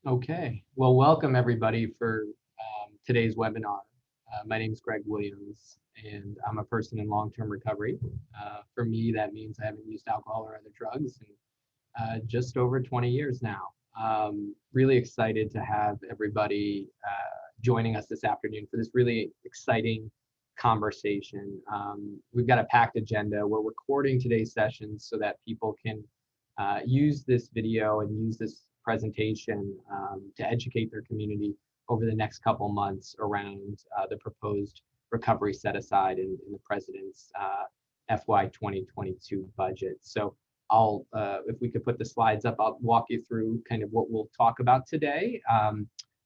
Okay, well, welcome everybody for today's webinar. My name is Greg Williams, and I'm a person in long-term recovery. For me, that means I haven't used alcohol or other drugs in just over 20 years now. Really excited to have everybody joining us this afternoon for this really exciting conversation. We've got a packed agenda. We're recording today's sessions so that people can use this video and use this presentation to educate their community over the next couple months around the proposed recovery set aside in the president's FY 2022 budget. So if we could put the slides up, I'll walk you through kind of what we'll talk about today.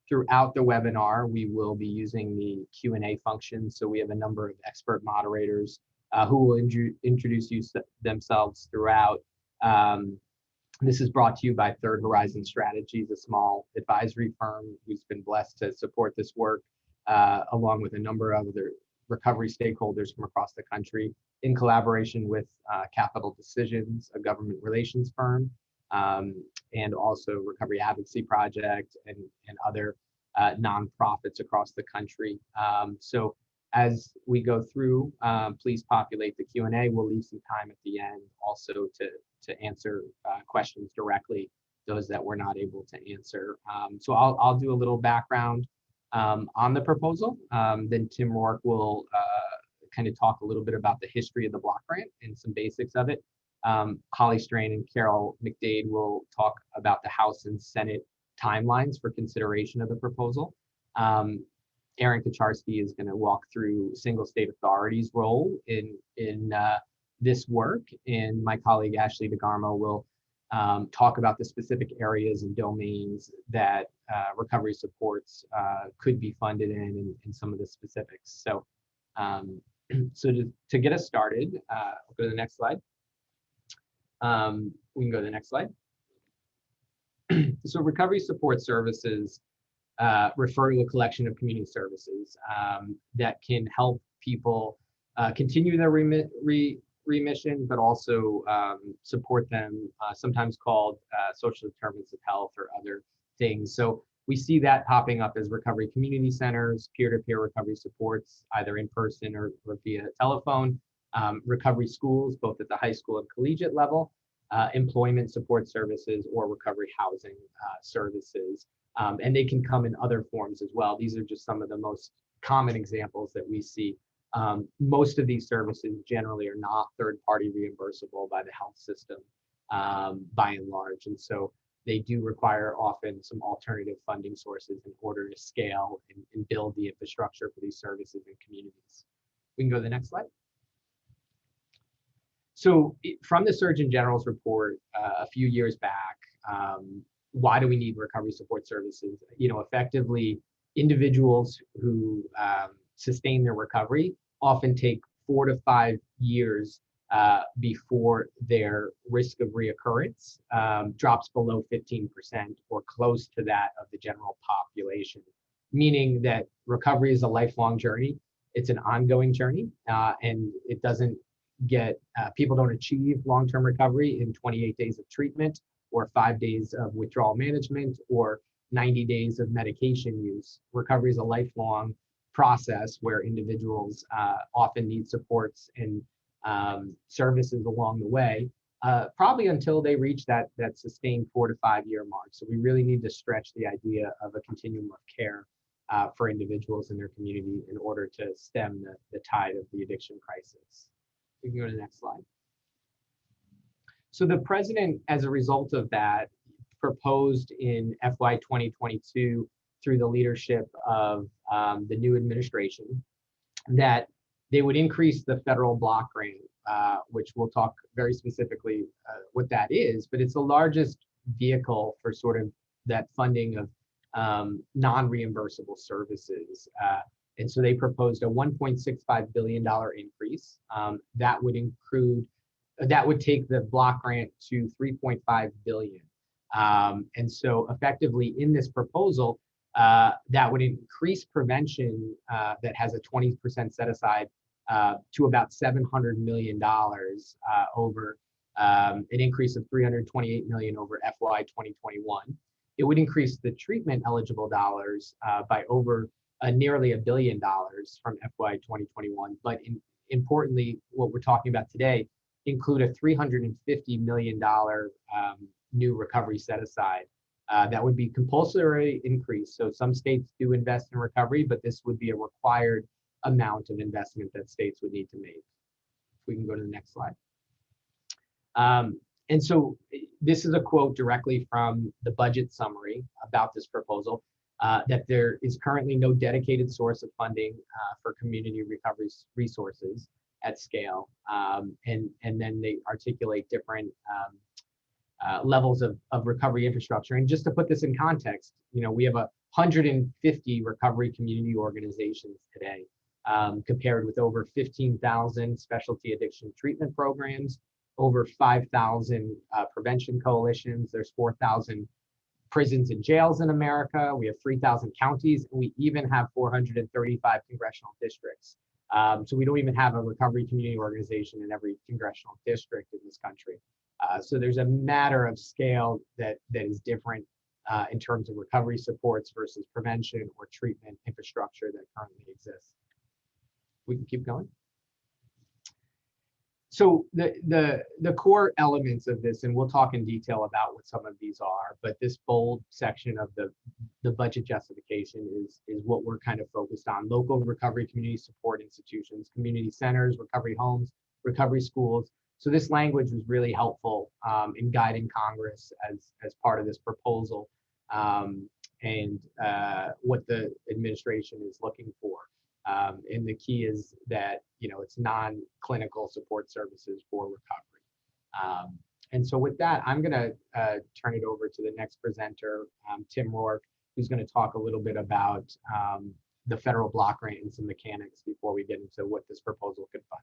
Throughout the webinar, we will be using the Q&A function. So we have a number of expert moderators who will introduce themselves throughout. This is brought to you by Third Horizon Strategies, a small advisory firm who's been blessed to support this work, along with a number of other recovery stakeholders from across the country, in collaboration with Capital Decisions, a government relations firm, and also Recovery Advocacy Project and other nonprofits across the country. So as we go through, please populate the Q&A. We'll leave some time at the end also to answer questions directly, those that we're not able to answer. So I'll do a little background on the proposal. Then Tim Rourke will kind of talk a little bit about the history of the block grant and some basics of it. Holly Strain and Carol McDade will talk about the House and Senate timelines for consideration of the proposal. Aaron Kacharski is going to walk through single state authorities' role in this work, and my colleague Ashley DeGarmo will talk about the specific areas and domains that recovery supports could be funded in and some of the specifics. So, to get us started, we'll go to the next slide. We can go to the next slide. So recovery support services refer to a collection of community services that can help people continue their remission, but also support them, sometimes called social determinants of health or other things. So we see that popping up as recovery community centers, peer-to-peer recovery supports, either in person or via telephone, recovery schools, both at the high school and collegiate level, employment support services, or recovery housing services. And they can come in other forms as well. These are just some of the most common examples that we see. Most of these services generally are not third-party reimbursable by the health system by and large. And so they do require often some alternative funding sources in order to scale and build the infrastructure for these services in communities. We can go to the next slide. So from the Surgeon General's report a few years back, why do we need recovery support services? You know, effectively, individuals who sustain their recovery often take 4 to 5 years before their risk of reoccurrence drops below 15% or close to that of the general population, meaning that recovery is a lifelong journey. It's an ongoing journey, and it doesn't get, people don't achieve long-term recovery in 28 days of treatment or 5 days of withdrawal management or 90 days of medication use. Recovery is a lifelong process where individuals often need supports and services along the way, probably until they reach that sustained 4 to 5 year mark. So we really need to stretch the idea of a continuum of care for individuals in their community in order to stem the tide of the addiction crisis. We can go to the next slide. So the president, as a result of that, proposed in FY 2022 through the leadership of the new administration that they would increase the federal block grant, which we'll talk very specifically what that is, but it's the largest vehicle for sort of that funding of non-reimbursable services. And so they proposed a $1.65 billion increase. That would take the block grant to $3.5 billion. And so effectively in this proposal, that would increase prevention that has a 20% set aside to about $700 million over an increase of $328 million over FY 2021. it would increase the treatment eligible dollars by over nearly $1 billion from FY 2021. But importantly, what we're talking about today include a $350 million new recovery set aside. That would be compulsory increase. So some states do invest in recovery, but this would be a required amount of investment that states would need to make. If we can go to the next slide. And so this is a quote directly from the budget summary about this proposal, that there is currently no dedicated source of funding for community recovery resources at scale. And then they articulate different levels of recovery infrastructure. And just to put this in context, we have 150 recovery community organizations today, compared with over 15,000 specialty addiction treatment programs, over 5,000 prevention coalitions. There's 4,000 prisons and jails in America. We have 3,000 counties, and we even have 435 congressional districts. So we don't even have a recovery community organization in every congressional district in this country. So there's a matter of scale that is different in terms of recovery supports versus prevention or treatment infrastructure that currently exists. We can keep going. So the core elements of this, and we'll talk in detail about what some of these are, but this bold section of the budget justification is what we're kind of focused on: local recovery community support institutions, community centers, recovery homes, recovery schools. So this language was really helpful in guiding Congress as part of this proposal, and what the administration is looking for. And the key is that it's non-clinical support services for recovery. And so with that, I'm going to turn it over to the next presenter, Tim Rourke, who's going to talk a little bit about the federal block grant and some mechanics before we get into what this proposal could fund.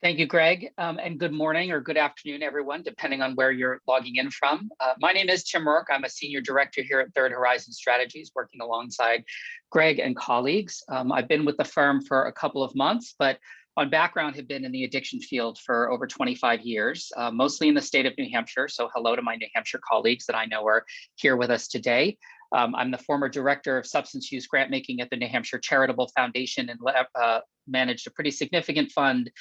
Thank you, Greg, and good morning or good afternoon, everyone, depending on where you're logging in from. My name is Tim Rourke. I'm a senior director here at Third Horizon Strategies, working alongside Greg and colleagues. I've been with the firm for a couple of months, but on background have been in the addiction field for over 25 years, mostly in the state of New Hampshire. So hello to my New Hampshire colleagues that I know are here with us today. I'm the former director of substance use grant making at the New Hampshire Charitable Foundation, and managed a pretty significant fund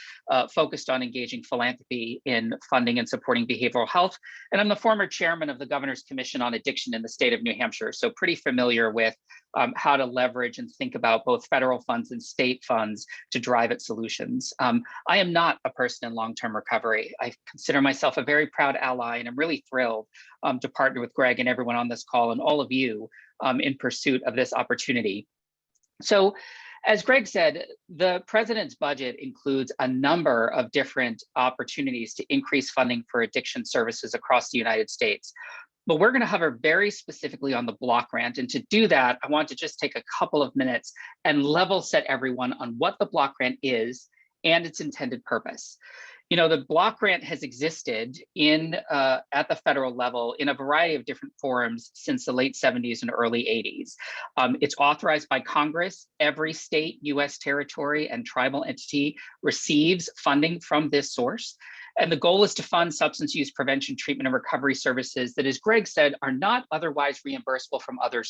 focused on engaging philanthropy in funding and supporting behavioral health. And I'm the former chairman of the Governor's Commission on Addiction in the state of New Hampshire, so pretty familiar with how to leverage and think about both federal funds and state funds to drive at solutions. I am not a person in long-term recovery. I consider myself a very proud ally, and I'm really thrilled to partner with Greg and everyone on this call and all of you in pursuit of this opportunity. So, as Greg said, the president's budget includes a number of different opportunities to increase funding for addiction services across the United States. But we're going to hover very specifically on the block grant. And to do that, I want to just take a couple of minutes and level set everyone on what the block grant is and its intended purpose. The block grant has existed at the federal level in a variety of different forms since the late 70s and early 80s. It's authorized by Congress. Every state, US territory, and tribal entity receives funding from this source. And the goal is to fund substance use prevention, treatment, and recovery services that, as Greg said, are not otherwise reimbursable from other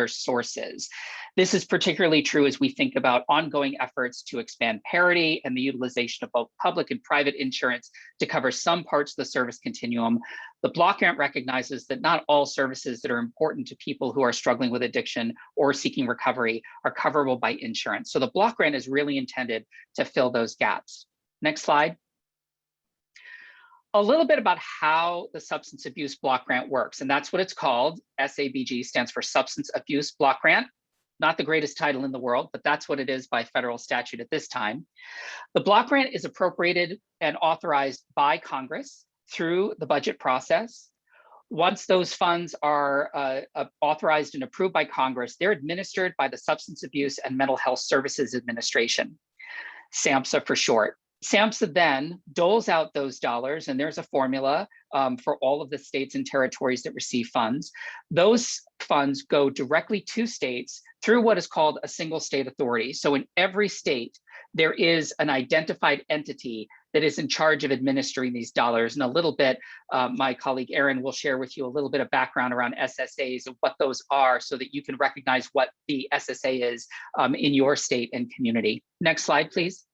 sources. This is particularly true as we think about ongoing efforts to expand parity and the utilization of both public and private insurance to cover some parts of the service continuum. The block grant recognizes that not all services that are important to people who are struggling with addiction or seeking recovery are coverable by insurance. So the block grant is really intended to fill those gaps. Next slide. A little bit about how the substance abuse block grant works, and that's what it's called. SABG stands for Substance Abuse Block Grant. Not the greatest title in the world, but that's what it is by federal statute at this time. The block grant is appropriated and authorized by Congress through the budget process. Once those funds are authorized and approved by Congress, they're administered by the Substance Abuse and Mental Health Services Administration, SAMHSA for short. SAMHSA then doles out those dollars, and there's a formula for all of the states and territories that receive funds. Those funds go directly to states through what is called a single state authority. So in every state, there is an identified entity that is in charge of administering these dollars. In a little bit, my colleague Erin will share with you a little bit of background around SSAs and what those are so that you can recognize what the SSA is in your state and community. Next slide, please.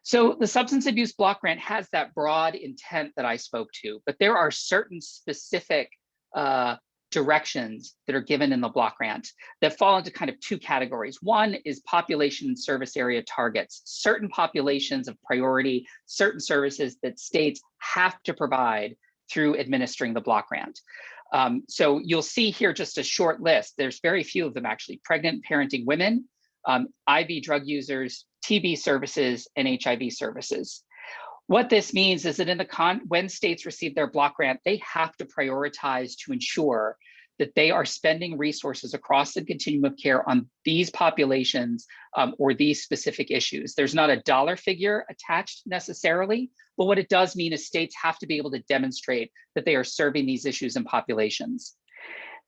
So the substance abuse block grant has that broad intent that I spoke to, but there are certain specific directions that are given in the block grant that fall into kind of two categories. One is population and service area targets, certain populations of priority, certain services that states have to provide through administering the block grant. So you'll see here just a short list. There's very few of them actually: pregnant parenting women, IV drug users, TB services, and HIV services. What this means is that when states receive their block grant, they have to prioritize to ensure that they are spending resources across the continuum of care on these populations or these specific issues. There's not a dollar figure attached necessarily, but what it does mean is states have to be able to demonstrate that they are serving these issues and populations.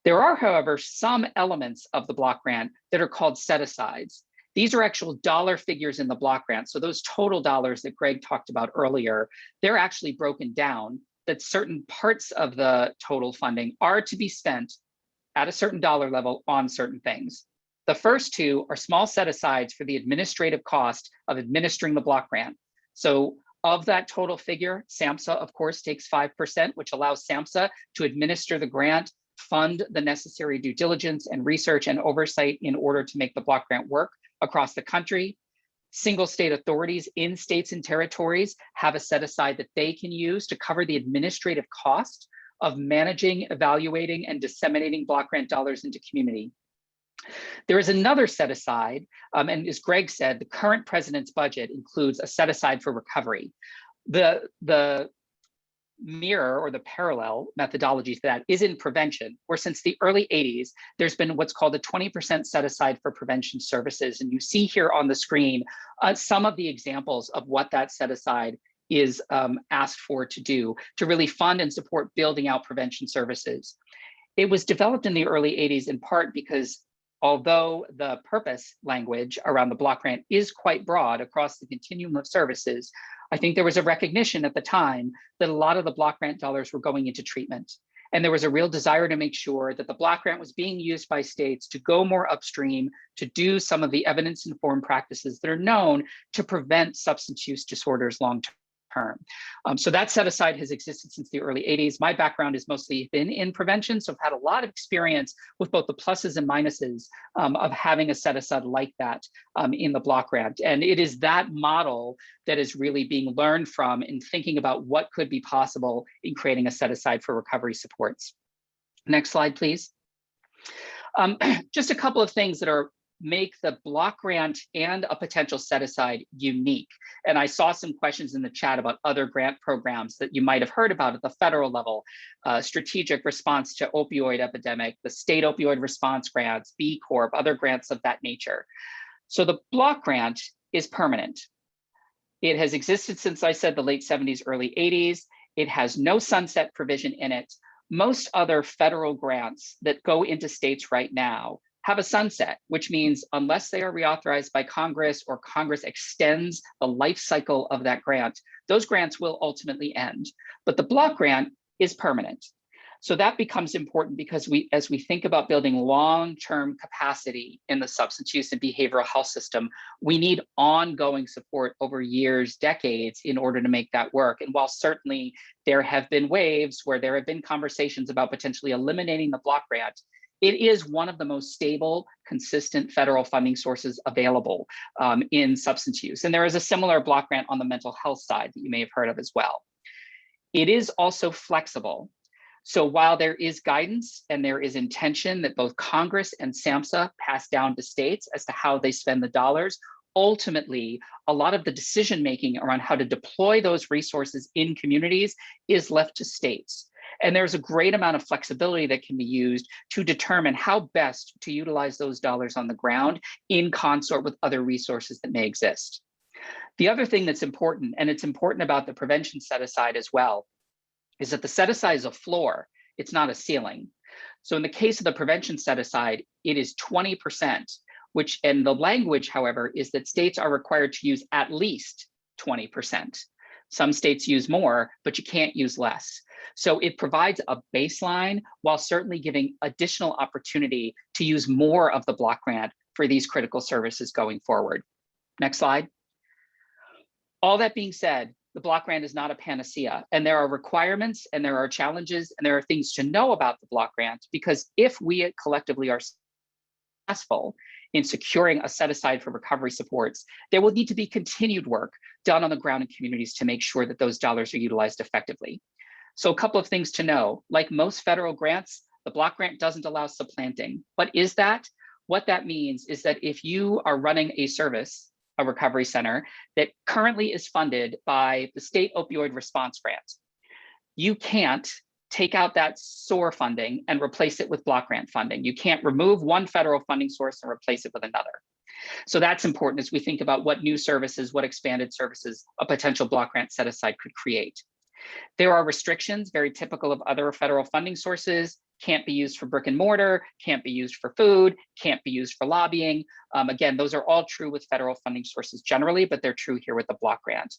There are, however, some elements of the block grant that are called set-asides. These are actual dollar figures in the block grant. So those total dollars that Greg talked about earlier, they're actually broken down that certain parts of the total funding are to be spent at a certain dollar level on certain things. The first two are small set-asides for the administrative cost of administering the block grant. So of that total figure, SAMHSA, of course, takes 5%, which allows SAMHSA to administer the grant, fund the necessary due diligence and research and oversight in order to make the block grant work across the country. Single state authorities in states and territories have a set aside that they can use to cover the administrative cost of managing, evaluating, and disseminating block grant dollars into community. There is another set aside, and as Greg said, the current president's budget includes a set aside for recovery. The mirror or the parallel methodology to that is in prevention, where since the early 80s, there's been what's called a 20% set aside for prevention services. And you see here on the screen some of the examples of what that set aside is asked for to do to really fund and support building out prevention services. It was developed in the early 80s in part because although the purpose language around the block grant is quite broad across the continuum of services, I think there was a recognition at the time that a lot of the block grant dollars were going into treatment. And there was a real desire to make sure that the block grant was being used by states to go more upstream, to do some of the evidence-informed practices that are known to prevent substance use disorders long-term. So that set aside has existed since the early 80s. My background has mostly been in prevention, so I've had a lot of experience with both the pluses and minuses of having a set aside like that in the block grant. And it is that model that is really being learned from in thinking about what could be possible in creating a set aside for recovery supports. Next slide, please. Just a couple of things that make the block grant and a potential set aside unique. And I saw some questions in the chat about other grant programs that you might have heard about at the federal level, strategic response to opioid epidemic, the state opioid response grants, B Corp, other grants of that nature. So the block grant is permanent. It has existed since, I said, the late 70s, early 80s. It has no sunset provision in it. Most other federal grants that go into states right now have a sunset, which means unless they are reauthorized by Congress or Congress extends the life cycle of that grant, those grants will ultimately end. But the block grant is permanent. So that becomes important because as we think about building long-term capacity in the substance use and behavioral health system, we need ongoing support over years, decades in order to make that work. And while certainly there have been waves where there have been conversations about potentially eliminating the block grant, it is one of the most stable, consistent federal funding sources available in substance use. And there is a similar block grant on the mental health side that you may have heard of as well. It is also flexible. So while there is guidance and there is intention that both Congress and SAMHSA pass down to states as to how they spend the dollars, ultimately, a lot of the decision-making around how to deploy those resources in communities is left to states. And there's a great amount of flexibility that can be used to determine how best to utilize those dollars on the ground in consort with other resources that may exist. The other thing that's important, and it's important about the prevention set aside as well, is that the set aside is a floor, it's not a ceiling. So in the case of the prevention set aside, it is 20%, and the language, however, is that states are required to use at least 20%. Some states use more, but you can't use less. So it provides a baseline while certainly giving additional opportunity to use more of the block grant for these critical services going forward. Next slide. All that being said, the block grant is not a panacea, and there are requirements and there are challenges and there are things to know about the block grant, because if we collectively are successful in securing a set aside for recovery supports, there will need to be continued work done on the ground in communities to make sure that those dollars are utilized effectively. So a couple of things to know. Like most federal grants, the block grant doesn't allow supplanting. What is that? What that means is that if you are running a service, a recovery center that currently is funded by the state opioid response grant, you can't take out that SOAR funding and replace it with block grant funding. You can't remove one federal funding source and replace it with another. So that's important as we think about what new services, what expanded services a potential block grant set aside could create. There are restrictions very typical of other federal funding sources. Can't be used for brick and mortar, can't be used for food, can't be used for lobbying. Again, those are all true with federal funding sources generally, but they're true here with the block grant.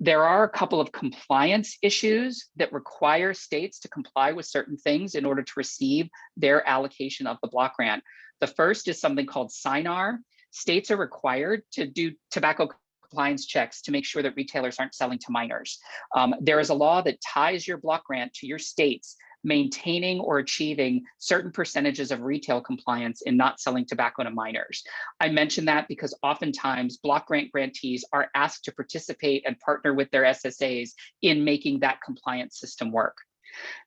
There are a couple of compliance issues that require states to comply with certain things in order to receive their allocation of the block grant. The first is something called SINAR. States are required to do tobacco compliance checks to make sure that retailers aren't selling to minors. There is a law that ties your block grant to your state's maintaining or achieving certain percentages of retail compliance in not selling tobacco to minors. I mention that because oftentimes block grant grantees are asked to participate and partner with their SSAs in making that compliance system work.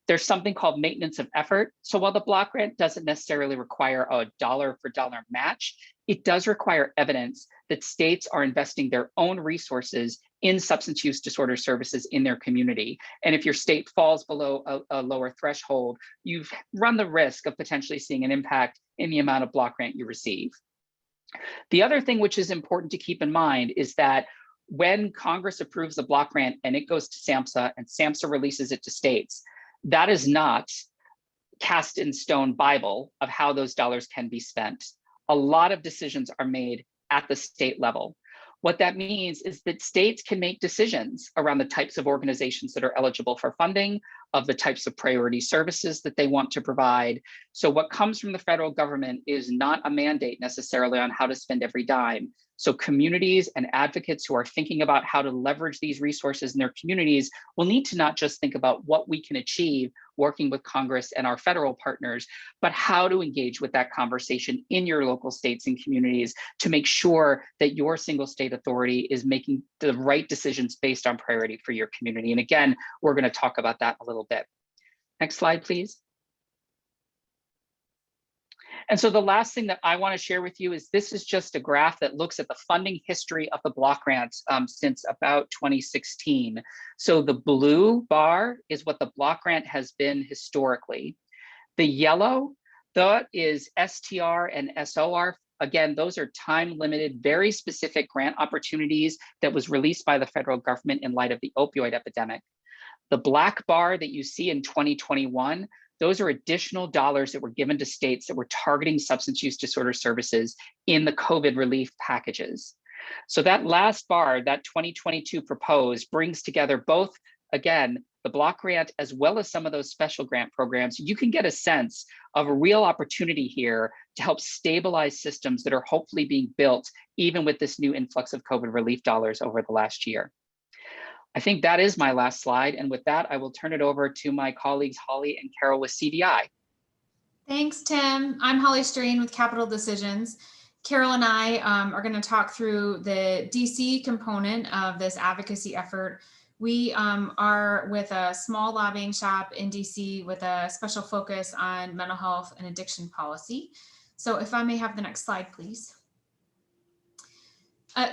There's something called maintenance of effort. So while the block grant doesn't necessarily require a dollar for dollar match, it does require evidence that states are investing their own resources in substance use disorder services in their community. And if your state falls below a lower threshold, you've run the risk of potentially seeing an impact in the amount of block grant you receive. The other thing which is important to keep in mind is that when Congress approves the block grant and it goes to SAMHSA and SAMHSA releases it to states, that is not cast in stone Bible of how those dollars can be spent. A lot of decisions are made at the state level. What that means is that states can make decisions around the types of organizations that are eligible for funding, of the types of priority services that they want to provide. So what comes from the federal government is not a mandate necessarily on how to spend every dime. So communities and advocates who are thinking about how to leverage these resources in their communities will need to not just think about what we can achieve working with Congress and our federal partners, but how to engage with that conversation in your local states and communities to make sure that your single state authority is making the right decisions based on priority for your community. And again, we're going to talk about that a little bit. Next slide, please. And so the last thing that I want to share with you is this is just a graph that looks at the funding history of the block grants since about 2016. So the blue bar is what the block grant has been historically. The yellow, that is STR and SOR. Again, those are time-limited, very specific grant opportunities that was released by the federal government in light of the opioid epidemic. The black bar that you see in 2021, those are additional dollars that were given to states that were targeting substance use disorder services in the COVID relief packages. So that last bar, that 2022 proposed, brings together both, again, the block grant as well as some of those special grant programs. You can get a sense of a real opportunity here to help stabilize systems that are hopefully being built even with this new influx of COVID relief dollars over the last year. I think that is my last slide. And with that, I will turn it over to my colleagues, Holly and Carol with CDI. Thanks, Tim. I'm Holly Strain with Capital Decisions. Carol and I are going to talk through the DC component of this advocacy effort. We are with a small lobbying shop in DC with a special focus on mental health and addiction policy. So if I may have the next slide, please.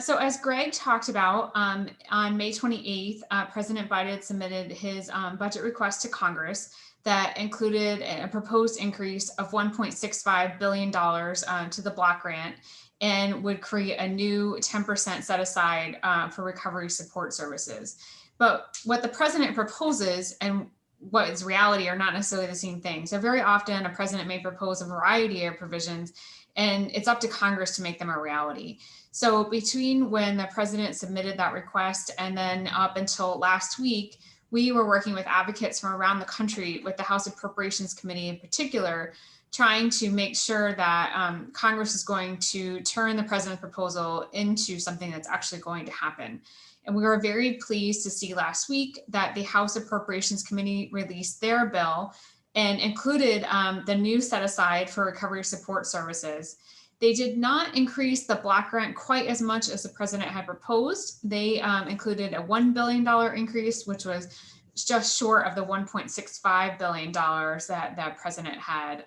So as Greg talked about, on May 28th, President Biden submitted his budget request to Congress that included a proposed increase of $1.65 billion to the block grant and would create a new 10% set aside for recovery support services. But what the president proposes and what is reality are not necessarily the same thing. So very often a president may propose a variety of provisions, and it's up to Congress to make them a reality. So between when the president submitted that request and then up until last week, we were working with advocates from around the country, with the House Appropriations Committee in particular, trying to make sure that Congress is going to turn the president's proposal into something that's actually going to happen. And we were very pleased to see last week that the House Appropriations Committee released their bill and included the new set aside for recovery support services. They did not increase the block grant quite as much as the president had proposed. They included a $1 billion increase, which was just short of the $1.65 billion that the president had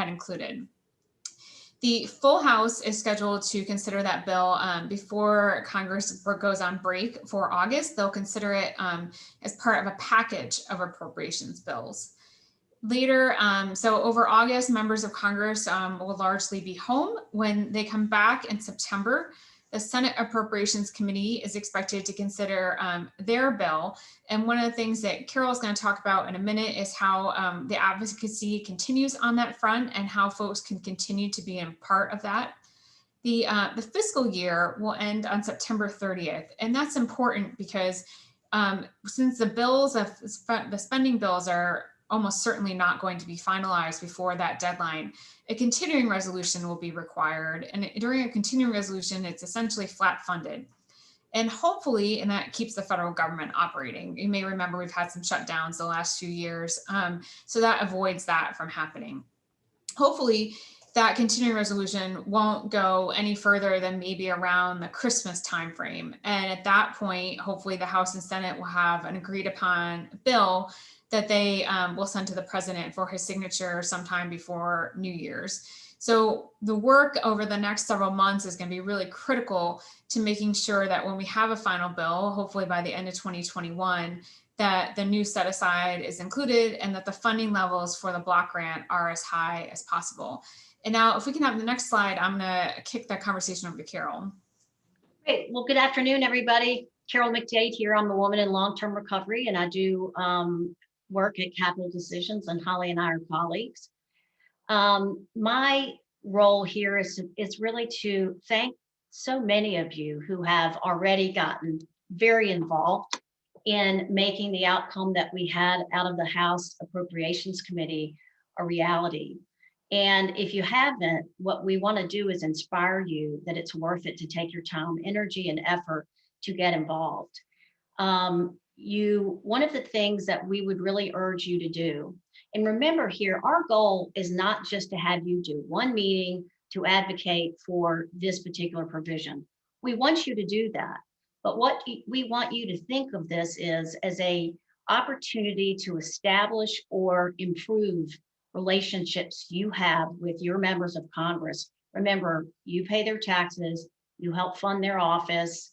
included. The full House is scheduled to consider that bill before Congress goes on break for August. They'll consider it as part of a package of appropriations bills. Later, so over August, members of Congress will largely be home. When they come back in September, the Senate Appropriations Committee is expected to consider their bill. And one of the things that Carol is going to talk about in a minute is how the advocacy continues on that front and how folks can continue to be a part of that. The fiscal year will end on September 30th. And that's important because since the spending bills are almost certainly not going to be finalized before that deadline, a continuing resolution will be required. And during a continuing resolution, it's essentially flat funded. And hopefully, and that keeps the federal government operating. You may remember we've had some shutdowns the last few years. So that avoids that from happening. Hopefully, that continuing resolution won't go any further than maybe around the Christmas timeframe. And at that point, hopefully the House and Senate will have an agreed upon bill that they will send to the president for his signature sometime before New Year's. So the work over the next several months is going to be really critical to making sure that when we have a final bill, hopefully by the end of 2021, that the new set aside is included and that the funding levels for the block grant are as high as possible. And now if we can have the next slide, I'm going to kick that conversation over to Carol. Great. Well, good afternoon, everybody. Carol McDade here. I'm the woman in long-term recovery, and I do work at Capital Decisions, and Holly and I are colleagues. My role here is really to thank so many of you who have already gotten very involved in making the outcome that we had out of the House Appropriations Committee a reality. And if you haven't, what we want to do is inspire you that it's worth it to take your time, energy, and effort to get involved. One of the things that we would really urge you to do, and remember here, our goal is not just to have you do one meeting to advocate for this particular provision. We want you to do that. But what we want you to think of this is as a opportunity to establish or improve relationships you have with your members of Congress. Remember, you pay their taxes, you help fund their office.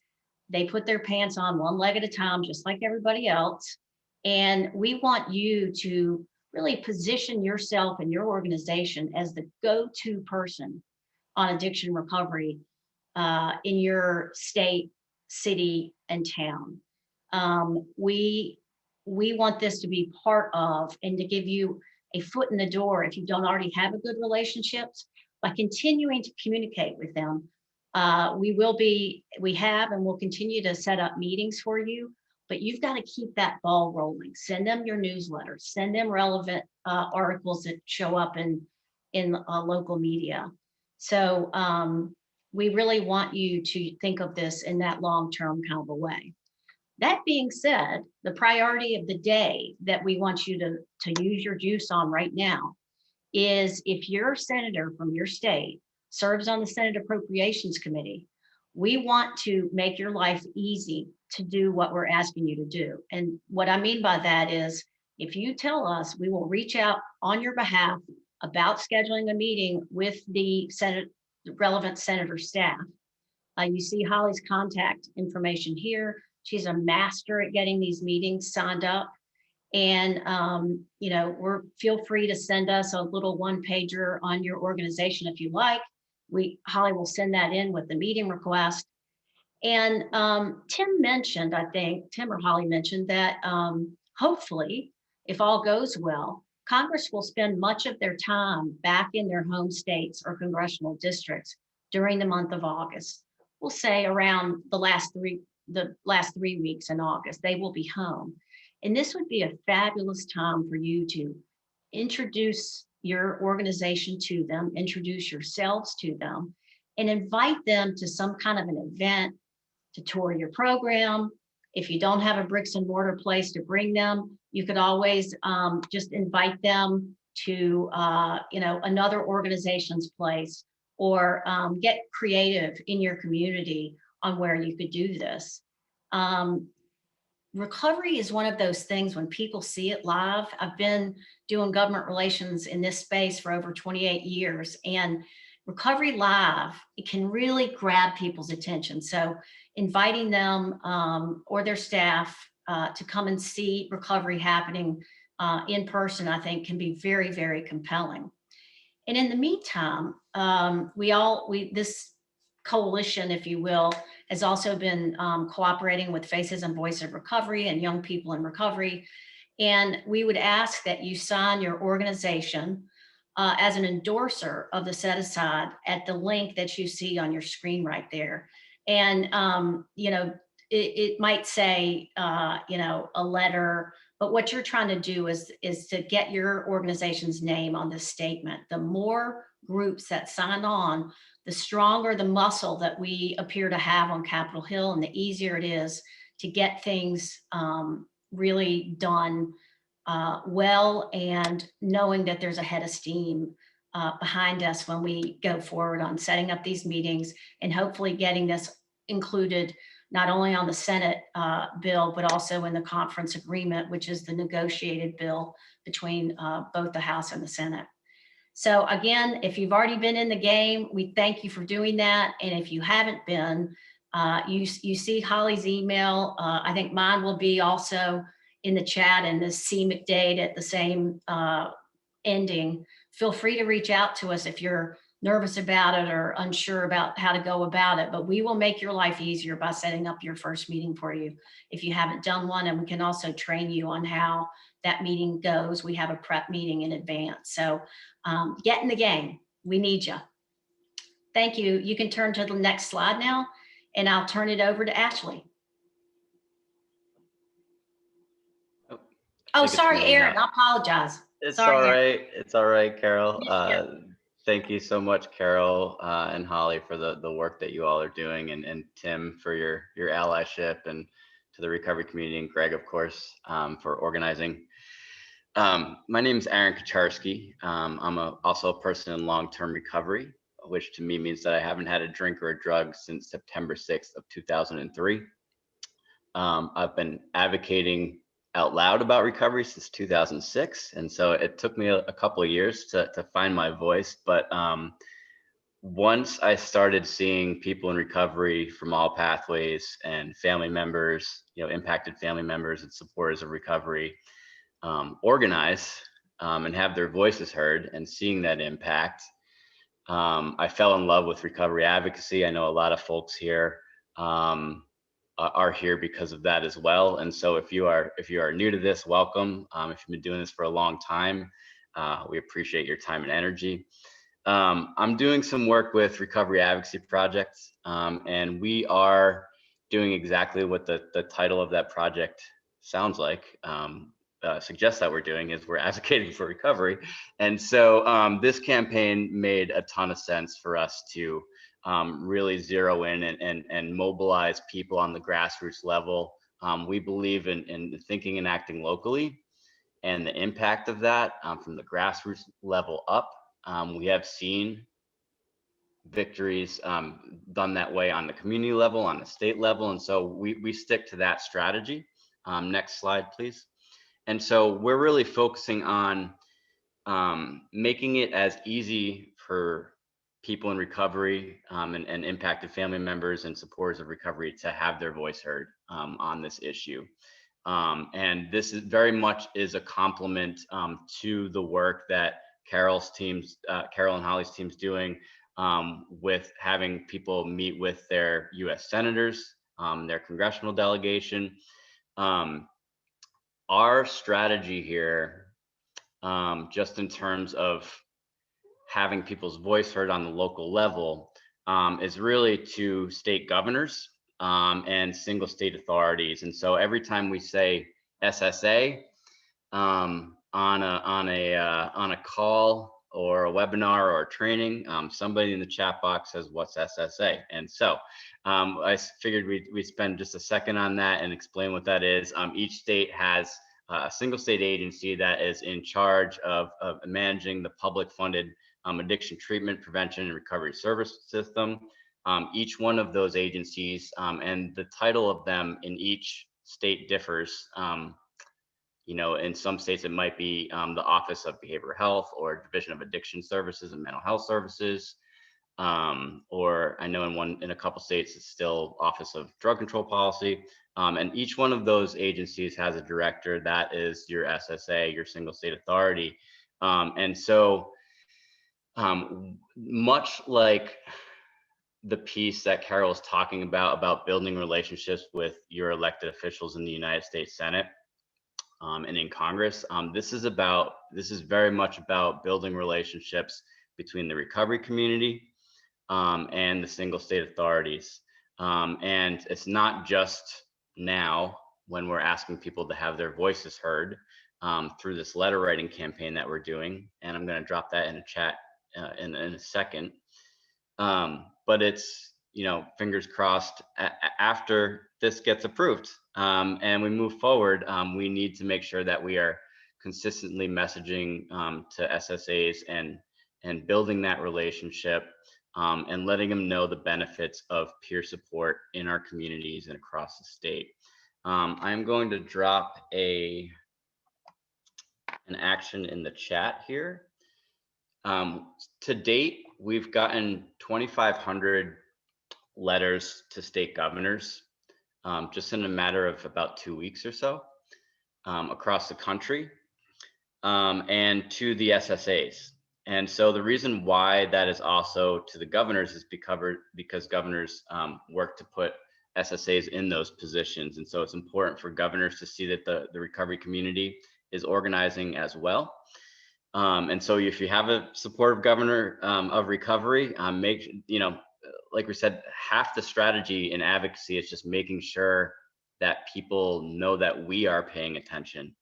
They put their pants on one leg at a time, just like everybody else. And we want you to really position yourself and your organization as the go-to person on addiction recovery in your state, city, and town. We want this to be part of and to give you a foot in the door if you don't already have a good relationships, by continuing to communicate with them. We have and will continue to set up meetings for you, but you've got to keep that ball rolling. Send them your newsletters, send them relevant articles that show up in local media. So we really want you to think of this in that long-term kind of a way. That being said, the priority of the day that we want you to use your juice on right now is if your senator from your state serves on the Senate Appropriations Committee, we want to make your life easy to do what we're asking you to do. And what I mean by that is if you tell us, we will reach out on your behalf about scheduling a meeting with the relevant senator staff. You see Holly's contact information here. She's a master at getting these meetings signed up. And, feel free to send us a little one-pager on your organization if you like. Holly will send that in with the meeting request. And Tim or Holly mentioned that hopefully If all goes well, Congress will spend much of their time back in their home states or congressional districts during the month of August. We'll say around the last 3 weeks in August, they will be home. And this would be a fabulous time for you to introduce your organization to them, introduce yourselves to them, and invite them to some kind of an event to tour your program. If you don't have a bricks and mortar place to bring them, you could always just invite them to another organization's place, or get creative in your community on where you could do this. Recovery is one of those things when people see it live. I've been doing government relations in this space for over 28 years, and recovery live, it can really grab people's attention. So inviting them or their staff to come and see recovery happening in person, I think can be very, very compelling. And in the meantime, this coalition, if you will, has also been cooperating with Faces and Voice of Recovery and Young People in Recovery. And we would ask that you sign your organization as an endorser of the set aside at the link that you see on your screen right there. And, it might say, a letter, but what you're trying to do is to get your organization's name on this statement. The more groups that sign on, the stronger the muscle that we appear to have on Capitol Hill, and the easier it is to get things really done well, and knowing that there's a head of steam behind us when we go forward on setting up these meetings, and hopefully getting this included not only on the Senate bill, but also in the conference agreement, which is the negotiated bill between both the House and the Senate. So again, if you've already been in the game, we thank you for doing that. And if you haven't been, you see Holly's email. I think mine will be also in the chat, and the CMIC date at the same ending. Feel free to reach out to us if you're nervous about it or unsure about how to go about it, but we will make your life easier by setting up your first meeting for you if you haven't done one. And we can also train you on how that meeting goes. We have a prep meeting in advance. So get in the game. We need you. Thank you. You can turn to the next slide now, and I'll turn it over to Ashley. Oh, sorry, Aaron, I apologize. It's Sorry, all Aaron. right. It's all right, Carol. Yeah. Thank you so much, Carol and Holly, for the work that you all are doing, and Tim for your allyship, and to the recovery community, and Greg, of course, for organizing. My name is Aaron Kacharski. I'm also a person in long-term recovery, which to me means that I haven't had a drink or a drug since September 6th of 2003. I've been advocating out loud about recovery since 2006. And so it took me a couple of years to find my voice. But once I started seeing people in recovery from all pathways, and family members, impacted family members and supporters of recovery, organize and have their voices heard, and seeing that impact, I fell in love with recovery advocacy. I know a lot of folks here are here because of that as well. And so if you are new to this, welcome. If you've been doing this for a long time, we appreciate your time and energy. I'm doing some work with Recovery Advocacy Project, and we are doing exactly what the title of that project sounds like, suggests that we're doing, is we're advocating for recovery. And so this campaign made a ton of sense for us to really zero in and mobilize people on the grassroots level. We believe in thinking and acting locally, and the impact of that from the grassroots level up. We have seen victories done that way on the community level, on the state level, and so we stick to that strategy. Next slide, please. And so we're really focusing on making it as easy for people in recovery and impacted family members and supporters of recovery to have their voice heard on this issue. And this is very much is a complement to the work that Carol and Holly's team's doing with having people meet with their US senators, their congressional delegation. our strategy here, just in terms of having people's voice heard on the local level, is really to state governors and single state authorities. And so every time we say SSA on a call or a webinar or a training, somebody in the chat box says, "What's SSA?" And so I figured we'd spend just a second on that and explain what that is. Each state has a single state agency that is in charge of managing the public funded addiction treatment, prevention, and recovery service system. Each one of those agencies and the title of them in each state differs. You know, in some states it might be the Office of Behavioral Health or Division of Addiction Services and Mental Health Services, or I know in a couple states it's still Office of Drug Control Policy. And each one of those agencies has a director that is your SSA, your single state authority. And so much like the piece that Carol was talking about building relationships with your elected officials in the United States Senate and in Congress, this is very much about building relationships between the recovery community and the single state authorities. And it's not just now when we're asking people to have their voices heard through this letter writing campaign that we're doing. And I'm going to drop that in a chat in a second. But it's, you know, fingers crossed after this gets approved and we move forward, we need to make sure that we are consistently messaging to SSAs and building that relationship and letting them know the benefits of peer support in our communities and across the state. I'm going to drop an action in the chat here. To date, we've gotten 2,500 letters to state governors just in a matter of about 2 weeks or so across the country and to the SSAs. And so the reason why that is also to the governors is because governors work to put SSAs in those positions. And so it's important for governors to see that the recovery community is organizing as well. And so if you have a supportive governor of recovery, like we said, half the strategy in advocacy is just making sure that people know that we are paying attention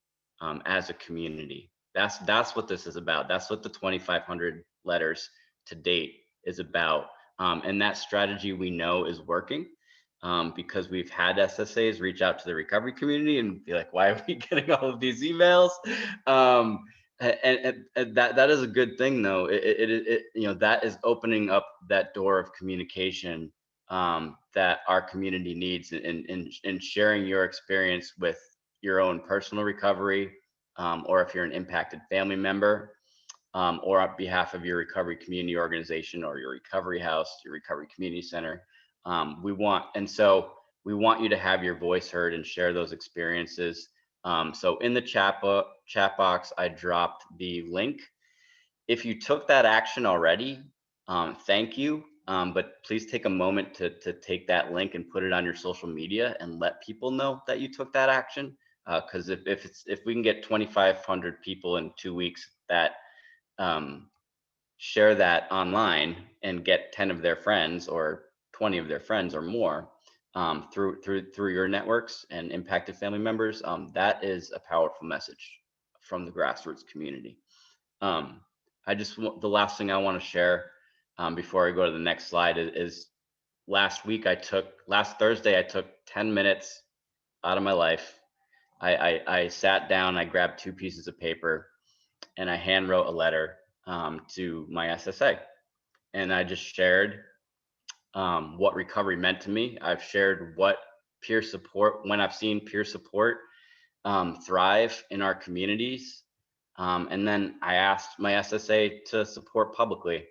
as a community. That's what this is about. That's what the 2,500 letters to date is about. And that strategy we know is working because we've had SSAs reach out to the recovery community and be like, why are we getting all of these emails? And that is a good thing, though. It you know, that is opening up that door of communication that our community needs, and sharing your experience with your own personal recovery, or if you're an impacted family member, or on behalf of your recovery community organization or your recovery house, your recovery community center. We want you to have your voice heard and share those experiences. So in the chat box, I dropped the link. If you took that action already, thank you. But please take a moment to take that link and put it on your social media and let people know that you took that action. Because if we can get 2,500 people in 2 weeks that share that online and get 10 of their friends or 20 of their friends or more through your networks and impacted family members, that is a powerful message from the grassroots community. The last thing I want to share before I go to the next slide is last Thursday, I took 10 minutes out of my life. I sat down, I grabbed 2 pieces of paper, and I hand wrote a letter to my SSA. And I just shared what recovery meant to me. I've shared what peer support, when I've seen peer support thrive in our communities. And then I asked my SSA to support publicly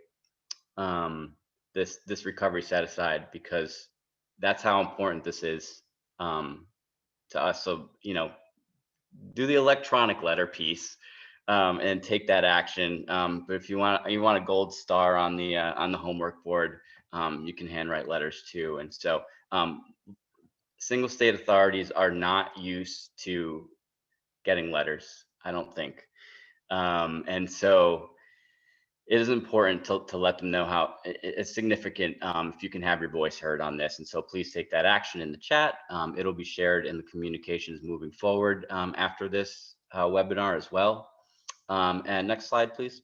this recovery set aside, because that's how important this is to us. So, you know, do the electronic letter piece and take that action. But if you want a gold star on the homework board, you can handwrite letters too. And so single state authorities are not used to getting letters, I don't think. And so it is important to let them know how it's significant if you can have your voice heard on this. And so please take that action in the chat. It'll be shared in the communications moving forward after this webinar as well. And next slide, please.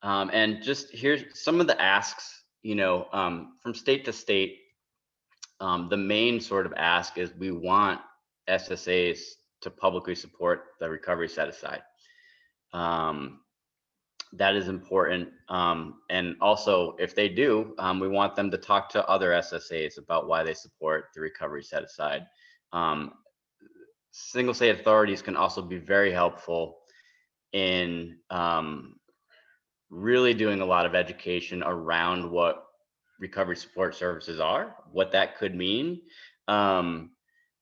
And just here's some of the asks, from state to state. The main sort of ask is we want SSAs to publicly support the recovery set aside. That is important. And also, if they do, we want them to talk to other SSAs about why they support the recovery set aside. Single state authorities can also be very helpful in really doing a lot of education around what recovery support services are, what that could mean.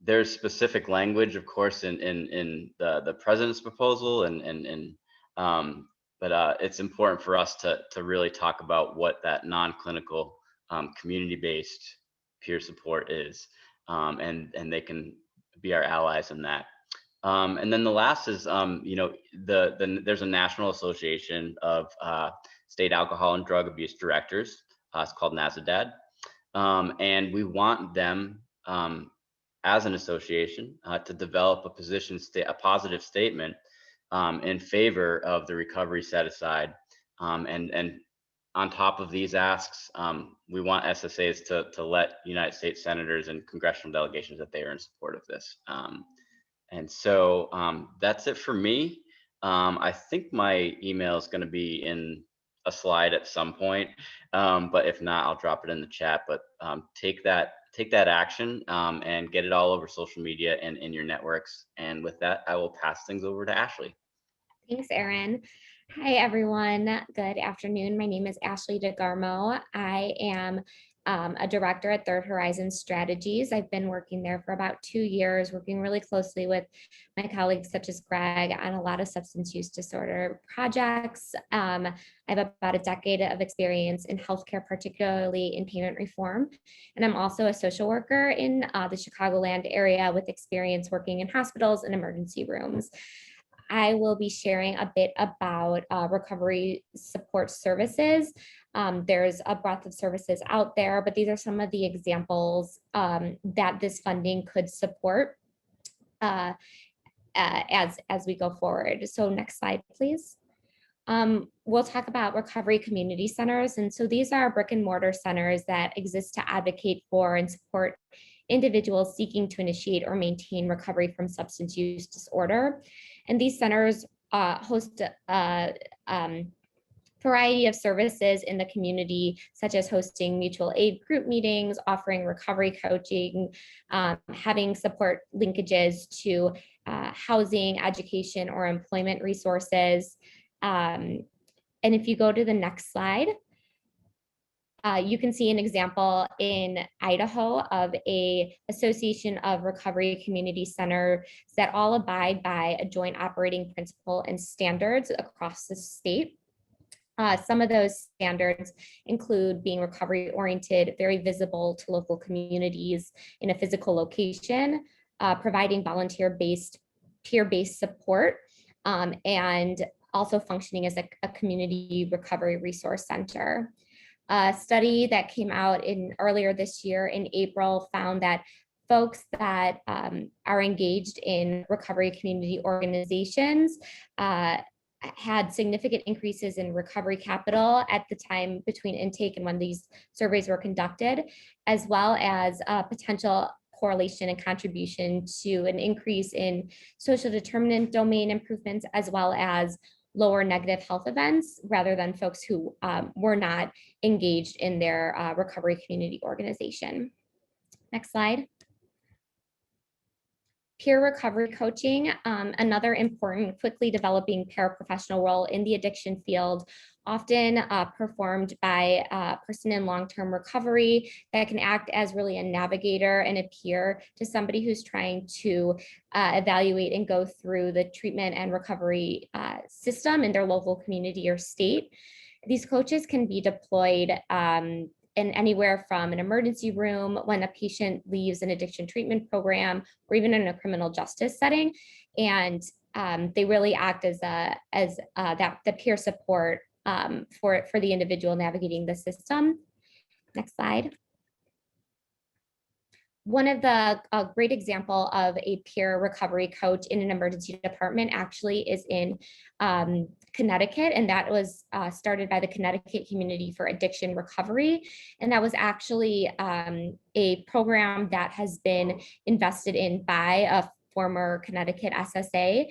There's specific language, of course, in the president's proposal, but it's important for us to really talk about what that non-clinical community-based peer support is, and they can be our allies in that. And then the last is, there's a National Association of State Alcohol and Drug Abuse Directors. It's called NASADAD. And we want them as an association to develop a positive statement in favor of the recovery set aside. And on top of these asks, we want SSAs to let United States senators and congressional delegations that they are in support of this. And so that's it for me. I think my email is going to be in a slide at some point, but if not, I'll drop it in the chat. But take that action and get it all over social media and in your networks. And with that, I will pass things over to Ashley. Thanks, Erin. Hi, everyone. Good afternoon. My name is Ashley DeGarmo. I am a director at Third Horizon Strategies. I've been working there for about 2 years, working really closely with my colleagues such as Greg on a lot of substance use disorder projects. I have about a decade of experience in healthcare, particularly in payment reform. And I'm also a social worker in the Chicagoland area with experience working in hospitals and emergency rooms. I will be sharing a bit about recovery support services. There's a breadth of services out there, but these are some of the examples that this funding could support as we go forward. So next slide, please. We'll talk about recovery community centers. And so these are brick and mortar centers that exist to advocate for and support individuals seeking to initiate or maintain recovery from substance use disorder. And these centers host a variety of services in the community, such as hosting mutual aid group meetings, offering recovery coaching, having support linkages to housing, education, or employment resources. And if you go to the next slide, you can see an example in Idaho of a association of recovery community centers that all abide by a joint operating principle and standards across the state. Some of those standards include being recovery oriented, very visible to local communities in a physical location, providing volunteer-based, peer-based support, and also functioning as a community recovery resource center. A study that came out earlier this year in April found that folks that are engaged in recovery community organizations had significant increases in recovery capital at the time between intake and when these surveys were conducted, as well as potential correlation and contribution to an increase in social determinant domain improvements, as well as lower negative health events, rather than folks who were not engaged in their recovery community organization. Next slide. Peer recovery coaching, another important, quickly developing paraprofessional role in the addiction field, often performed by a person in long-term recovery that can act as really a navigator and a peer to somebody who's trying to evaluate and go through the treatment and recovery system in their local community or state. These coaches can be deployed in anywhere from an emergency room, when a patient leaves an addiction treatment program, or even in a criminal justice setting. And they really act as the peer support for the individual navigating the system. Next slide. One of the great example of a peer recovery coach in an emergency department actually is in Connecticut, and that was started by the Connecticut Community for Addiction Recovery. And that was actually a program that has been invested in by a former Connecticut SSA,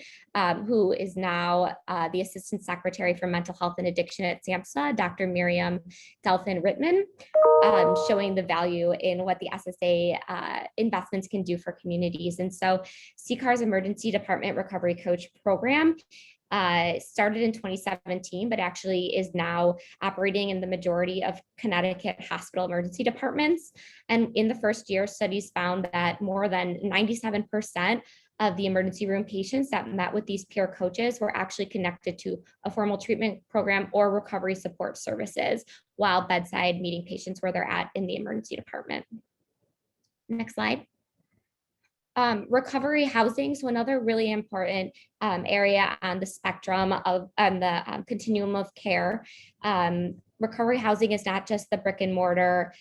who is now the Assistant Secretary for Mental Health and Addiction at SAMHSA, Dr. Miriam Delphin-Rittman, showing the value in what the SSA investments can do for communities. And so CCAR's Emergency Department Recovery Coach Program started in 2017, but actually is now operating in the majority of Connecticut hospital emergency departments. And in the first year, studies found that more than 97% of the emergency room patients that met with these peer coaches were actually connected to a formal treatment program or recovery support services while bedside meeting patients where they're at in the emergency department. Next slide. Recovery housing, so another really important area on the spectrum of the continuum of care. Recovery housing is not just the brick and mortar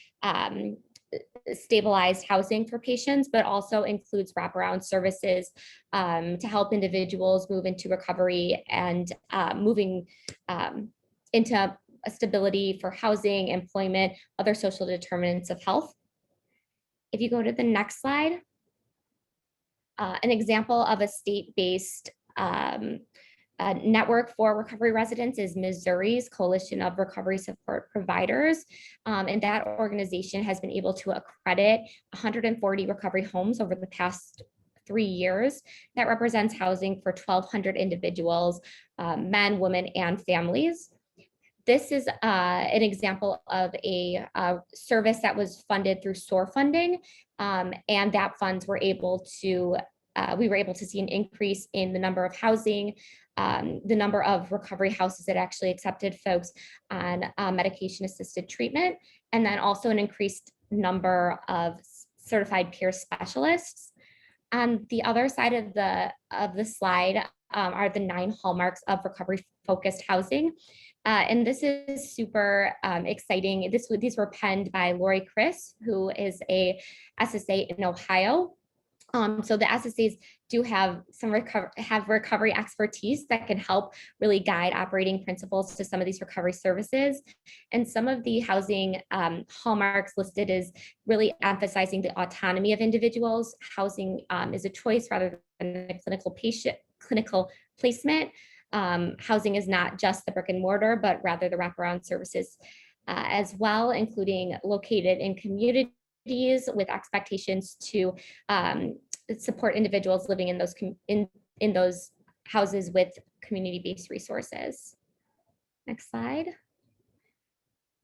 stabilized housing for patients, but also includes wraparound services to help individuals move into recovery and moving into a stability for housing, employment, other social determinants of health. If you go to the next slide. An example of a state-based network for recovery residents is Missouri's Coalition of Recovery Support Providers. And that organization has been able to accredit 140 recovery homes over the past 3 years. That represents housing for 1,200 individuals, men, women, and families. This is an example of a service that was funded through SOAR funding, and that funds were able to, we were able to see an increase in the number of housing, the number of recovery houses that actually accepted folks on medication-assisted treatment, and then also an increased number of certified peer specialists. On the other side of the slide are the 9 hallmarks of recovery-focused housing. And this is super exciting. These were penned by Lori Chris, who is a SSA in Ohio. So the SSAs do have some recovery expertise that can help really guide operating principles to some of these recovery services. And some of the housing hallmarks listed is really emphasizing the autonomy of individuals. Housing is a choice rather than a clinical placement. Housing is not just the brick and mortar, but rather the wraparound services as well, including located in communities with expectations to support individuals living in those houses with community-based resources. Next slide.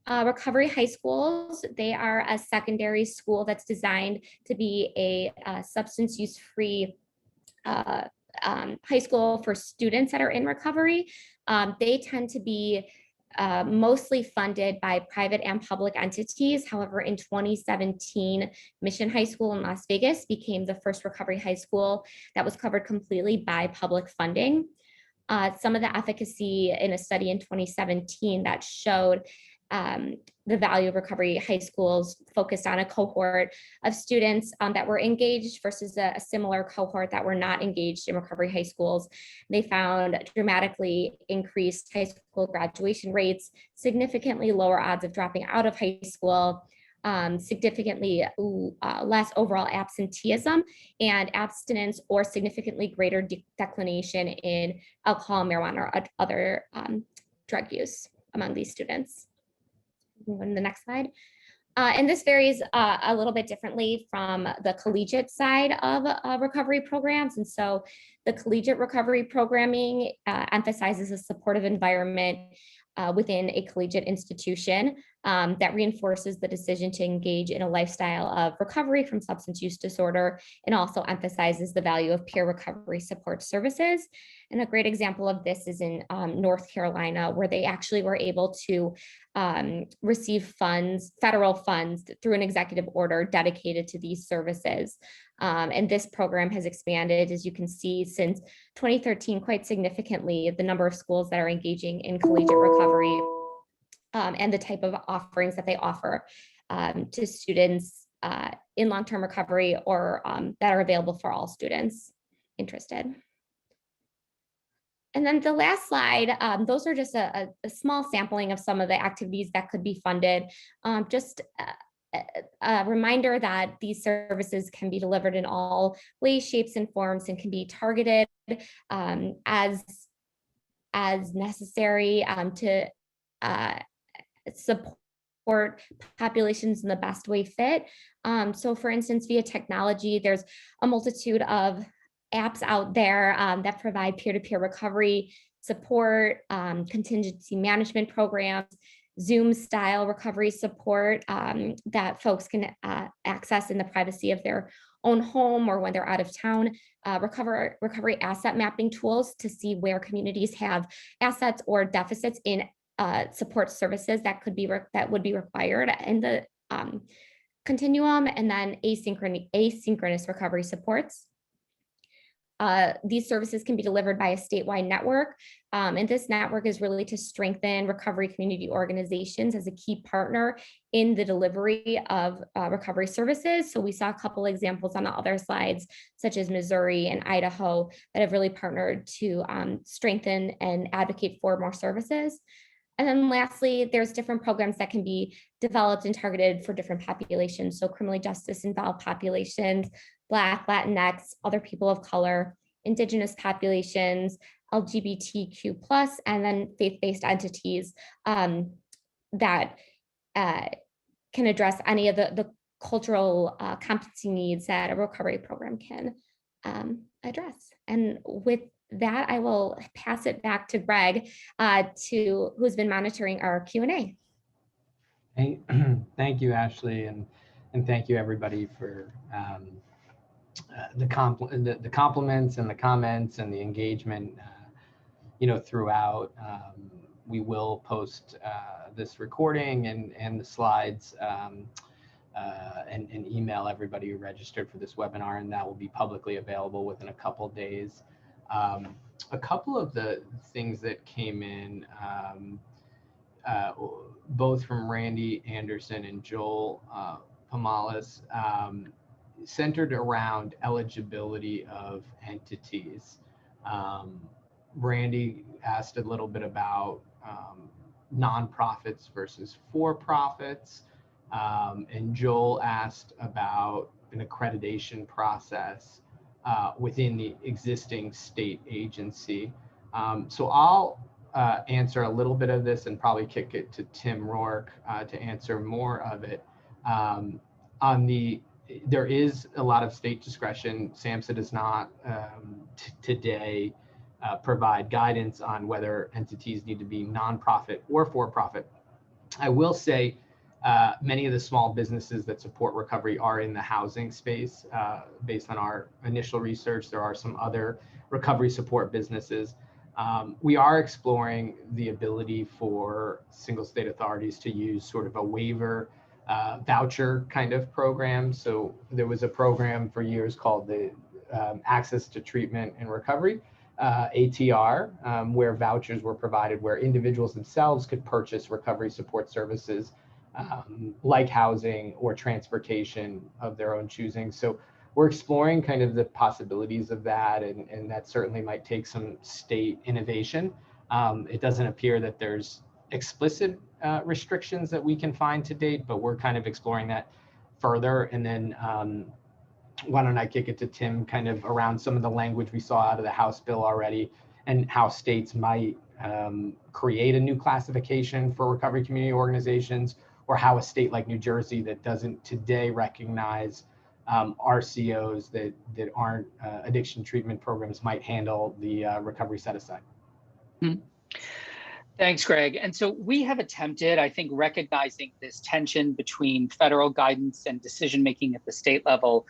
Recovery high schools, they are a secondary school that's designed to be a substance use-free high school for students that are in recovery. They tend to be mostly funded by private and public entities. However, in 2017, Mission High School in Las Vegas became the first recovery high school that was covered completely by public funding. Some of the efficacy in a study in 2017 that showed the value of recovery high schools focused on a cohort of students that were engaged versus a similar cohort that were not engaged in recovery high schools. They found dramatically increased high school graduation rates, significantly lower odds of dropping out of high school, significantly less overall absenteeism and abstinence, or significantly greater declination in alcohol, marijuana, or other drug use among these students. Move on to the next slide. And this varies a little bit differently from the collegiate side of recovery programs. And so the collegiate recovery programming emphasizes a supportive environment within a collegiate institution. that reinforces the decision to engage in a lifestyle of recovery from substance use disorder, and also emphasizes the value of peer recovery support services. And a great example of this is in North Carolina, where they actually were able to receive funds, federal funds, through an executive order dedicated to these services. And this program has expanded, as you can see, since 2013 quite significantly, the number of schools that are engaging in collegiate recovery and the type of offerings that they offer to students in long-term recovery, or that are available for all students interested. And then the last slide, those are just a small sampling of some of the activities that could be funded. Just a reminder that these services can be delivered in all ways, shapes, and forms, and can be targeted as necessary to support populations in the best way fit. So for instance, via technology, there's a multitude of apps out there that provide peer-to-peer recovery support, contingency management programs, Zoom style recovery support that folks can access in the privacy of their own home or when they're out of town, recovery asset mapping tools to see where communities have assets or deficits in support services that would be required in the continuum, and then asynchronous recovery supports. These services can be delivered by a statewide network, and this network is really to strengthen recovery community organizations as a key partner in the delivery of recovery services. So we saw a couple examples on the other slides, such as Missouri and Idaho, that have really partnered to strengthen and advocate for more services. And then lastly, there's different programs that can be developed and targeted for different populations. So criminally justice involved populations, Black, Latinx, other people of color, Indigenous populations, LGBTQ+, and then faith-based entities that can address any of the cultural competency needs that a recovery program can address. And with that, I will pass it back to Greg, who's been monitoring our Q&A. Hey, thank you, Ashley, and thank you everybody for the compliments and the comments and the engagement, throughout. We will post this recording and the slides and email everybody who registered for this webinar, and that will be publicly available within a couple days. A couple of the things that came in, both from Randy Anderson and Joel Pamalis, centered around eligibility of entities. Randy asked a little bit about nonprofits versus for-profits, and Joel asked about an accreditation process within the existing state agency. So I'll answer a little bit of this and probably kick it to Tim Rourke to answer more of it. There is a lot of state discretion. SAMHSA does not today provide guidance on whether entities need to be nonprofit or for-profit. I will say many of the small businesses that support recovery are in the housing space. Based on our initial research, there are some other recovery support businesses. We are exploring the ability for single state authorities to use sort of a waiver voucher kind of program. So there was a program for years called the Access to Treatment and Recovery, ATR, where vouchers were provided where individuals themselves could purchase recovery support services like housing or transportation of their own choosing. So we're exploring kind of the possibilities of that, and that certainly might take some state innovation. It doesn't appear that there's explicit restrictions that we can find to date, but we're kind of exploring that further. And then why don't I kick it to Tim kind of around some of the language we saw out of the House bill already and how states might create a new classification for recovery community organizations, or how a state like New Jersey that doesn't today recognize RCOs that aren't addiction treatment programs might handle the recovery set aside. Thanks, Greg. And so we have attempted, I think, recognizing this tension between federal guidance and decision-making at the state level.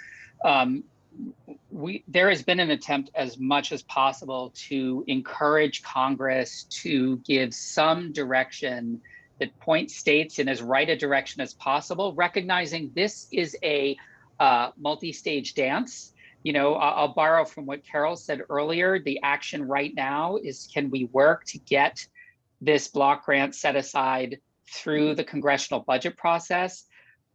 There has been an attempt as much as possible to encourage Congress to give some direction that points states in as right a direction as possible, recognizing this is a multi-stage dance. I'll borrow from what Carol said earlier. The action right now is, can we work to get this block grant set aside through the congressional budget process?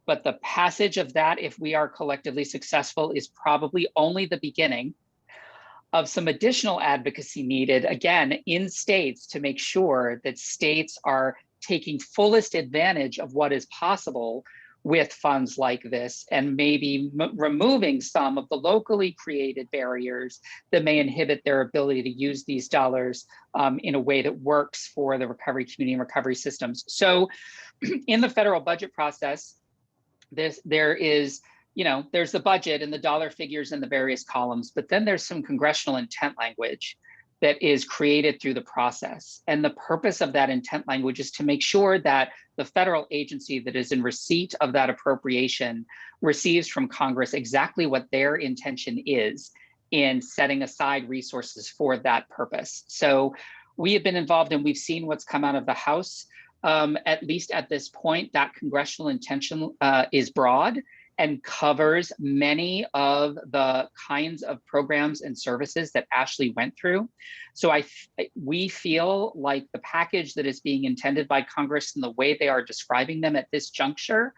But the passage of that, if we are collectively successful, is probably only the beginning of some additional advocacy needed, again, in states to make sure that states are taking fullest advantage of what is possible with funds like this, and maybe removing some of the locally created barriers that may inhibit their ability to use these dollars in a way that works for the recovery community and recovery systems. So in the federal budget process, there's the budget and the dollar figures in the various columns, but then there's some congressional intent language that is created through the process. And the purpose of that intent language is to make sure that the federal agency that is in receipt of that appropriation receives from Congress exactly what their intention is in setting aside resources for that purpose. So we have been involved, and we've seen what's come out of the House. At least at this point, that congressional intention is broad and covers many of the kinds of programs and services that Ashley went through. So we feel like the package that is being intended by Congress and the way they are describing them at this juncture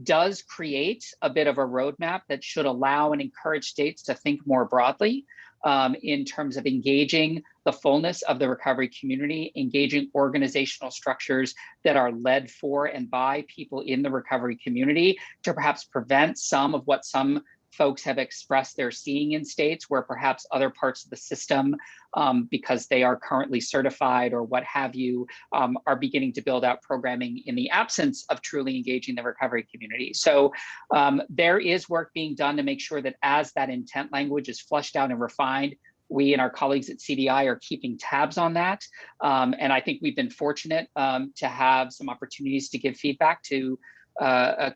does create a bit of a roadmap that should allow and encourage states to think more broadly in terms of engaging the fullness of the recovery community, engaging organizational structures that are led for and by people in the recovery community to perhaps prevent some of what some folks have expressed they're seeing in states where perhaps other parts of the system, because they are currently certified or what have you, are beginning to build out programming in the absence of truly engaging the recovery community. So there is work being done to make sure that as that intent language is fleshed out and refined, we and our colleagues at CDI are keeping tabs on that. And I think we've been fortunate to have some opportunities to give feedback to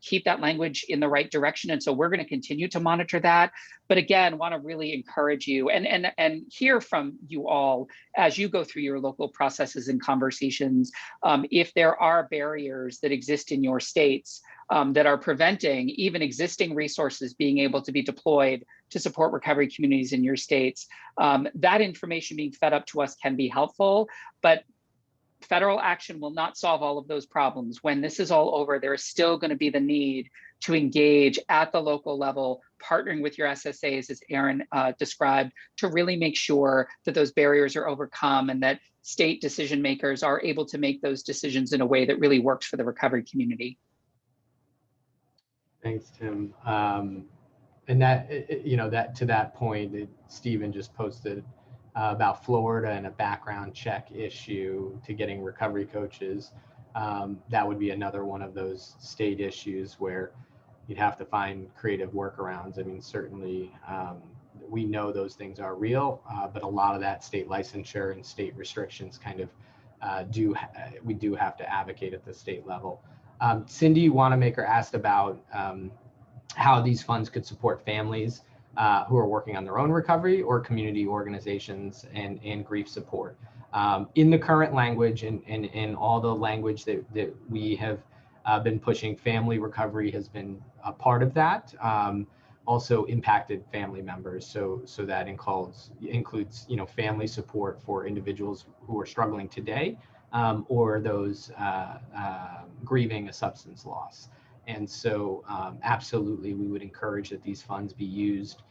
keep that language in the right direction. And so we're going to continue to monitor that. But again, want to really encourage you and hear from you all as you go through your local processes and conversations. If there are barriers that exist in your states that are preventing even existing resources being able to be deployed to support recovery communities in your states, that information being fed up to us can be helpful. But federal action will not solve all of those problems. When this is all over, there is still going to be the need to engage at the local level, partnering with your SSAs, as Aaron described, to really make sure that those barriers are overcome and that state decision makers are able to make those decisions in a way that really works for the recovery community. Thanks, Tim. And that, that to that point, Stephen just posted about Florida and a background check issue to getting recovery coaches. That would be another one of those state issues where you'd have to find creative workarounds. I mean, certainly we know those things are real, but a lot of that state licensure and state restrictions kind of we do have to advocate at the state level. Cindy Wanamaker asked about how these funds could support families who are working on their own recovery or community organizations and grief support. In the current language and in all the language that we have been pushing, family recovery has been a part of that. Also impacted family members. So that includes family support for individuals who are struggling today or those grieving a substance loss. And so absolutely, we would encourage that these funds be used,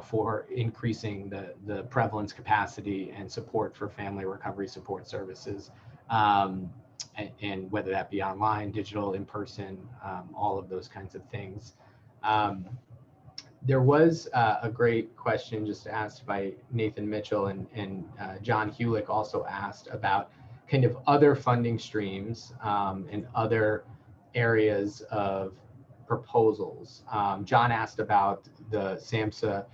for increasing the prevalence, capacity, and support for family recovery support services, and whether that be online, digital, in person, all of those kinds of things. There was a great question just asked by Nathan Mitchell, and John Hewlick also asked about kind of other funding streams and other areas of proposals. John asked about the SAMHSA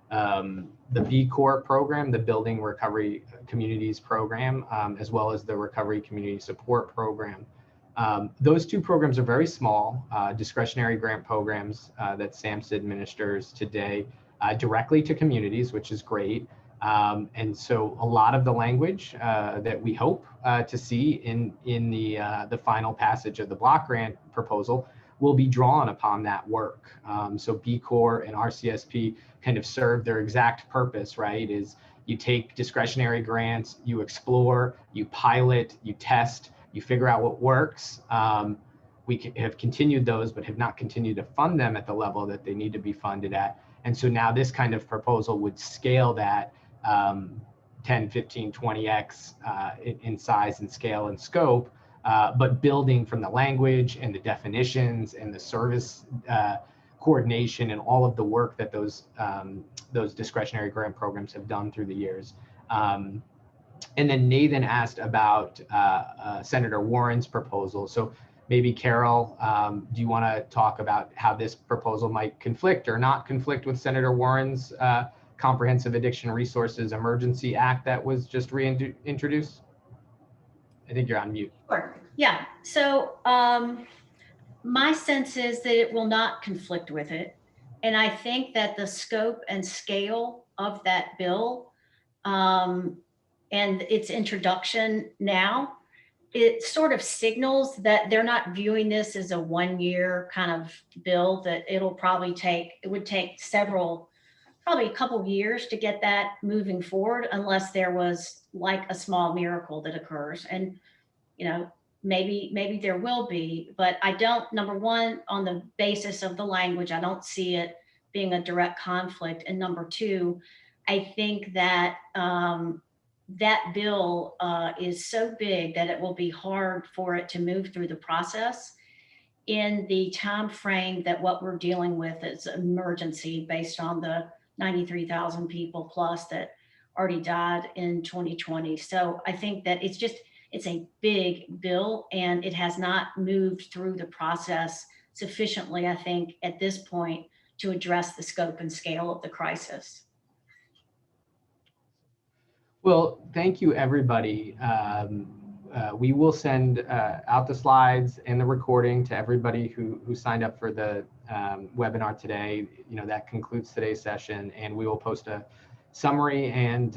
the B Corps program, the Building Recovery Communities program, as well as the Recovery Community Support program. Those two programs are very small, discretionary grant programs that SAMHSA administers today directly to communities, which is great. And so a lot of the language that we hope to see in the final passage of the block grant proposal will be drawn upon that work. So B Corps and RCSP kind of serve their exact purpose, right? Is you take discretionary grants, you explore, you pilot, you test, you figure out what works. We have continued those, but have not continued to fund them at the level that they need to be funded at. And so now this kind of proposal would scale that 10, 15, 20x in size and scale and scope, but building from the language and the definitions and the service coordination and all of the work that those discretionary grant programs have done through the years. And then Nathan asked about Senator Warren's proposal. So maybe Carol, do you want to talk about how this proposal might conflict or not conflict with Senator Warren's Comprehensive Addiction Resources Emergency Act that was just reintroduced? I think you're on mute. Sure. Yeah. So my sense is that it will not conflict with it. And I think that the scope and scale of that bill and its introduction now, it sort of signals that they're not viewing this as a one-year kind of bill, that it would take probably a couple of years to get that moving forward, unless there was like a small miracle that occurs. And, maybe there will be, but I don't, number one, on the basis of the language, I don't see it being a direct conflict. And number two, I think that that bill is so big that it will be hard for it to move through the process in the time frame that what we're dealing with is emergency, based on the 93,000 people plus that already died in 2020. So I think that it's a big bill, and it has not moved through the process sufficiently, I think, at this point, to address the scope and scale of the crisis. Well, thank you, everybody. We will send out the slides and the recording to everybody who signed up for the webinar today. That concludes today's session, and we will post a summary and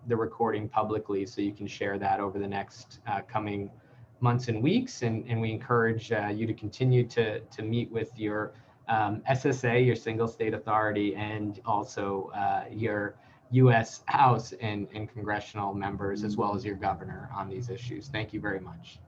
the recording publicly, so you can share that over the next coming months and weeks. And we encourage you to continue to meet with your SSA, your single state authority, and also your U.S. House and congressional members, as well as your governor, on these issues. Thank you very much.